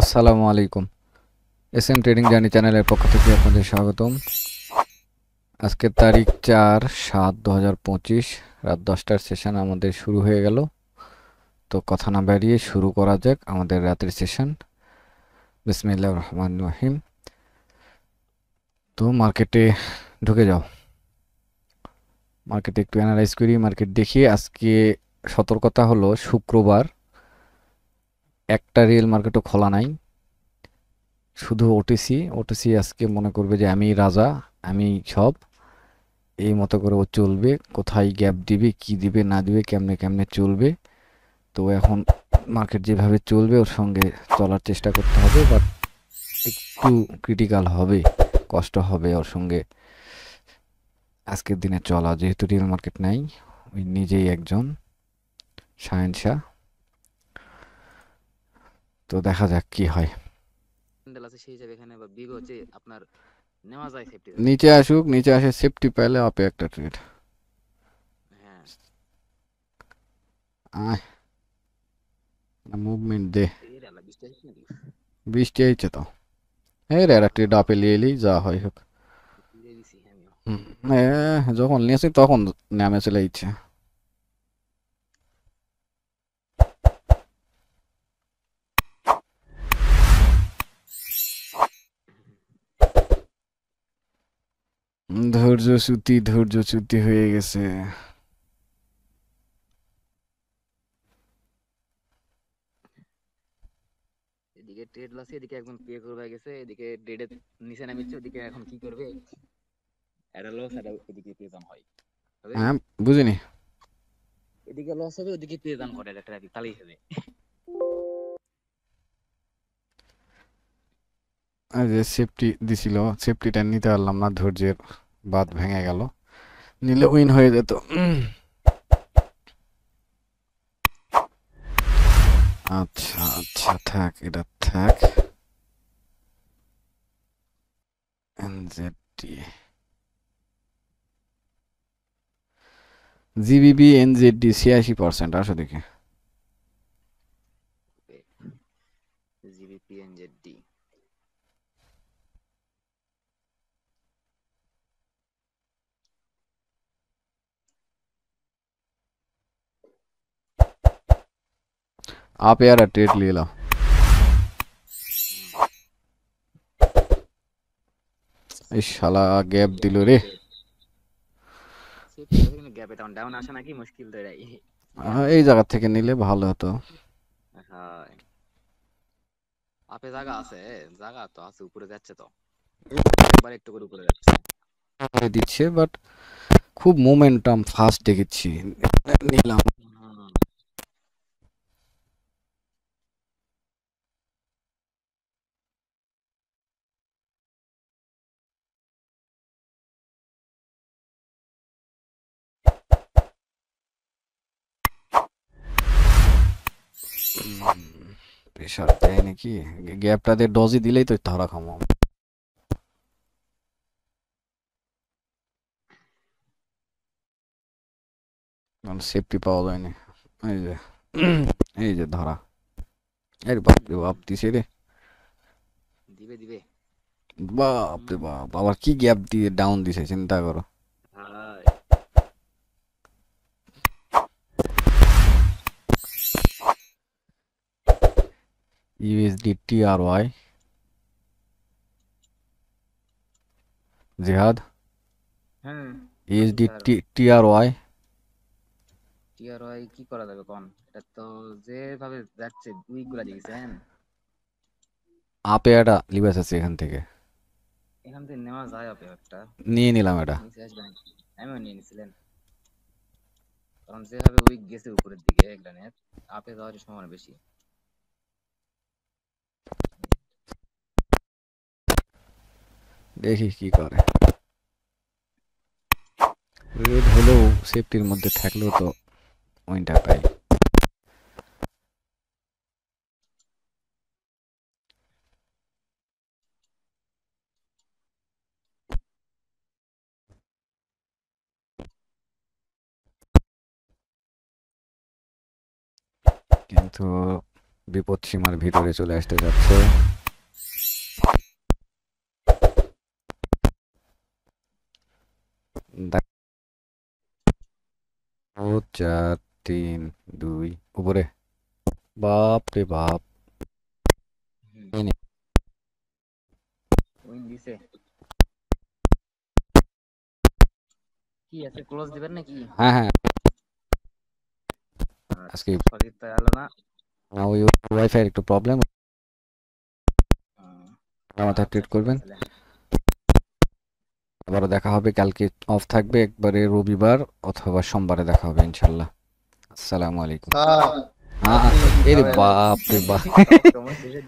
আসসালামু আলাইকুম। SM trading journey চ্যানেলের পক্ষ থেকে আপনাদের স্বাগতম। আজকের তারিখ 4/7/2025 রাত 10টার সেশন আমাদের শুরু হয়ে গেল। তো কথা না বাড়িয়ে শুরু করা যাক আমাদের রাতের সেশন। বিসমিল্লাহির রহমানির রহিম। তো মার্কেটে ঢুকে যাও। মার্কেটে একটু অ্যানালাইজ করি, মার্কেট দেখি। আজকে সতর্কতা হলো শুক্রবার, একটা রিয়েল মার্কেটও খোলা নাই, শুধু ওটিসি। ওটিসি আজকে মনে করবে যে আমি রাজা, আমি সব, এই মতো করে ও চলবে। কোথায় গ্যাপ দিবে, কি দিবে না দিবে, কেমনে কেমনে চলবে। তো এখন মার্কেট যেভাবে চলবে ওর সঙ্গে চলার চেষ্টা করতে হবে, বাট একটু ক্রিটিক্যাল হবে, কষ্ট হবে ওর সঙ্গে আজকের দিনে চলা, যেহেতু রিয়েল মার্কেট নাই। ওই নিজেই একজন শাহেনশাহ। তো দেখা যাক কি হয়। ক্যান্ডেল আছে সেই হিসাবে এখানে বা বিগ হচ্ছে আপনার নেওয়া যায় সেফটি আছে। নিচে আসুক, নিচে আসে সেফটি পাইলে আপে একটা ট্রেড। হ্যাঁ, আয়, মুভমেন্ট দে। এর আলা বৃষ্টি আসছে নাকি? বৃষ্টি আইছে তো। এই রে একটা ট্রেড আপে লিয়ে এলি, যা হয় হোক। দিয়ে দিছি আমিও। হুম, যখন নিয়েছি তখন নামে চলে ইচ্ছে। ধৈর্যচ্যুতি হয়ে গেছে। এদিকে ট্রেড লাসে এদিকে একদম পে করবে গেছে, এদিকে ট্রেডের নিচে নামিচ্ছে, ওদিকে এখন কি করবে? এটা লস, এটা এদিকে পে দান হয় হবে। হ্যাঁ, বুঝিনি। এদিকে লস হবে, ওদিকে পে দান করে, এটা ট্রাফিক তালেই হবে। আর যে সেফটি দিছিল, সেফটিটা নিতে পারলাম না, ধৈর্যের বাঁধ ভেঙে গেল। নিলে উইন হয়ে যেত। আচ্ছা আচ্ছা, থাক, এটা থাক। এনজেডটি, জিবিবি এনজেডডি 86%। আসো দেখি। জিবিপিএনজেডডি आप यार ट्रेड ले लो। এই শালা গ্যাপ দিল রে। সেফটি আছে কিন্তু গ্যাপে তখন ডাউন আসা নাকি মুশকিল তো এটাই। গ্যাপ এই দিছে। জায়গা থেকে নিলে ভালো হতো। হ্যাঁ, আপে জায়গা আছে, জায়গা তো আছে, উপরে যাচ্ছে তো, একবার একটু করে উপরে যাচ্ছে। দিচ্ছে, বাট খুব মোমেন্টাম ফাস্ট দেখেছি, নিলাম। হুম, প্রেশার দেয় নাকি? গ্যাপটা দিয়ে ডজি দিলেই তো ধরা খামো। সেফটি পাওয়া যায়নি। এই যে, এই যে ধরা। আরে বাপ রে বাপ, দিছে রে। দিবে দিবে। বাপ রে বাপ, আবার কি গ্যাপ দিয়ে ডাউন দিছে, চিন্তা করো। হাই, ইউএসডি টিআরওয়াই, জিহাদ। হ্যাঁ, ইউএসডি স্যার। টিআরওয়াই। টিআরওয়াই কি করা যাবে কোন? এটা তো যেভাবে যাচ্ছে উইক গুলা দেখছেন। আপে একটা লিবাস আছে এখান থেকে, এখান থেকে নেওয়া যায় আপে একটা। নিয়ে নিলাম এটা। নিচে আসবে নাকি? আমিও নিয়ে নিছিলেন, কারণ যেভাবে উইক গেছে উপরের দিকে এখানে আপে যাওয়ার সম্ভাবনা বেশি। দেখি কি করে। রেড হলেও সেফটির মধ্যে থাকলেও তো ওইটা পাই। কিন্তু বিপদ সীমার ভিতরে চলে আসতে যাচ্ছে। দেখো 4 3 2 উপরে। বাপ রে বাপ। হুম, এই নে। উইন দিছে। কি আছে ক্লোজ দিবেন নাকি? হ্যাঁ হ্যাঁ, আজকে আচ্ছা সরি তাই হলো না। ওই ওয়াইফাই একটু প্রবলেম, আহ, মাথা আচ্ছা ট্রিট ঠিক করবেন। আছে লেন। আবারও দেখা হবে, কালকে অফ থাকবে একবারে রবিবার অথবা সোমবারে দেখা হবে ইনশাল্লাহ। আসসালামু আলাইকুম। স্যার হ্যাঁ আপনি এরে ধরেন বাপ রে বাপ। সব সময় শেষে